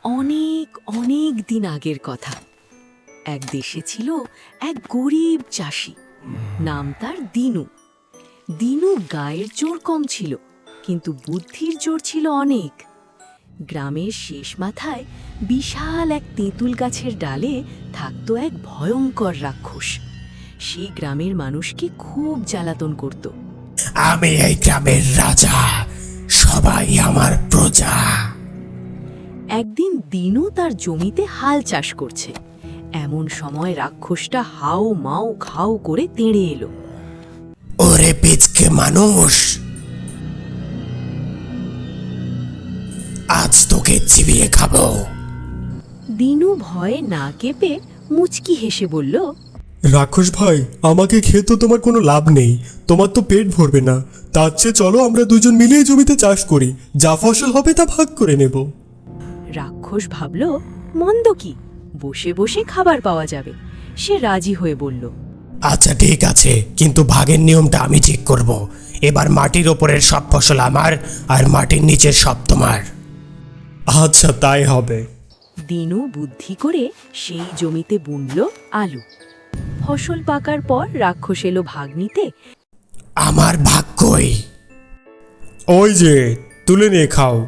অনেক অনেক দিন আগের কথা। এক দেশে ছিল এক গরিব চাষি, নাম তার দিনু। দিনু গায়ের জোর কম ছিল, কিন্তু বুদ্ধির জোর ছিল অনেক। গ্রামের শেষ মাথায় বিশাল এক তেঁতুল গাছের ডালে থাকতো এক ভয়ঙ্কর রাক্ষস। সে গ্রামের মানুষকে খুব জ্বালাতন করত। আমি এই গ্রামের রাজা, সবাই আমার প্রজা। একদিন দিনু তার জমিতে হাল চাষ করছে, এমন সময় রাক্ষসটা হাও মাও খাও করে তেড়ে এলো। ওরে পিচকে মানুষ, আজ তোকে চিবিয়ে খাবো। দিনু ভয়ে না কেঁপে মুচকি হেসে বলল, রাক্ষস ভাই, আমাকে খেয়ে তো তোমার কোনো লাভ নেই, তোমার তো পেট ভরবে না। তার চেয়ে চলো আমরা দুজন মিলেই জমিতে চাষ করি, যা ফসল হবে তা ভাগ করে নেব। রাক্ষস ভাবল, মন্দ কি, বসে বসে খাবার পাওয়া যাবে। সে রাজি হয়ে বলল, আচ্ছা ঠিক আছে, কিন্তু ভাগের নিয়মটা আমি ঠিক করব। এবার মাটির ওপরের সব ফসল আমার, আর মাটির নিচের সব তোমার। আচ্ছা তাই হবে। দিনু বুদ্ধি করে সেই জমিতে বুনল আলু। ফসল পাকার পর রাক্ষস এলো ভাগ নিতে। আমার ভাগ কই? ওই যে, তুলে নিয়ে খাও।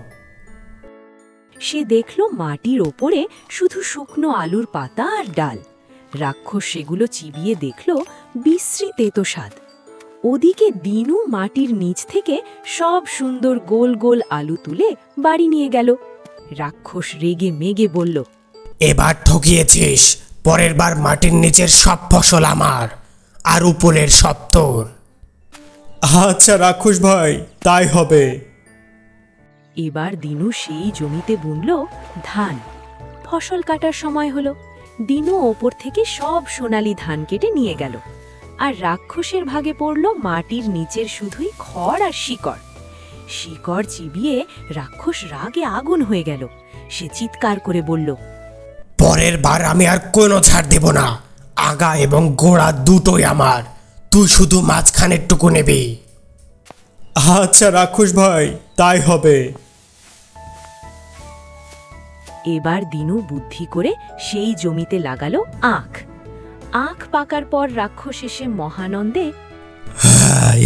সে দেখল মাটির ওপরে শুধু শুকনো আলুর পাতা আর ডাল। রাক্ষস সেগুলো চিবিয়ে দেখল বিশ্রী তেতো স্বাদ। ওদিকে দিনু মাটির নিচ থেকে সব সুন্দর গোল গোল আলু তুলে বাড়ি নিয়ে গেল। রাক্ষস রেগে মেগে বলল, এবার ঠকিয়েছিস, পরের বার মাটির নিচের সব ফসল আমার, আর উপরের সব তোর। আচ্ছা রাক্ষস ভাই, তাই হবে। এবার দিনু সেই জমিতে বুনল ধান। ফসল কাটার সময় হলো। দিনু ওপর থেকে সব সোনালি ধান কেটে নিয়ে গেল, আর রাক্ষসের ভাগে পড়ল মাটির নিচের শুধুই খড় আর শিকড়। শিকড় চিবিয়ে রাক্ষস রাগে আগুন হয়ে গেল। সে চিৎকার করে বলল, পরের বার আমি আর কোনো ছাড় দেব না, আগা এবং গোড়া দুটোই আমার, তুই শুধু মাঝখানের টুকু নেবি। আচ্ছা রাক্ষস ভাই, তাই হবে। এবার দিনু বুদ্ধি করে সেই জমিতে লাগালো আখ। আখ পাকার পর রাক্ষস এসে মহানন্দে,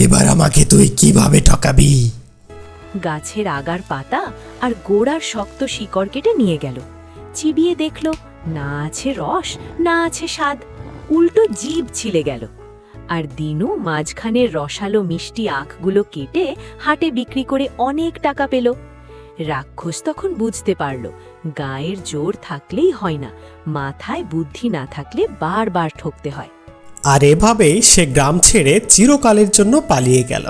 এবার আমাকে তুই কিভাবে ঠকাবি? গাছের আগার পাতা আর গোড়ার শক্ত শিকড় কেটে নিয়ে গেল। চিবিয়ে দেখল না আছে রস, না আছে স্বাদ, উল্টো জিভ ছিলে গেল। আর দিনু মাঝখানের রসালো মিষ্টি আখগুলো কেটে হাটে বিক্রি করে অনেক টাকা পেল। রাক্ষস তখন বুঝতে পারল, গায়ের জোর থাকলেই হয় না, মাথায় বুদ্ধি না থাকলে বারবার ঠকতে হয়। আর এভাবেই সে গ্রাম ছেড়ে চিরকালের জন্য পালিয়ে গেল।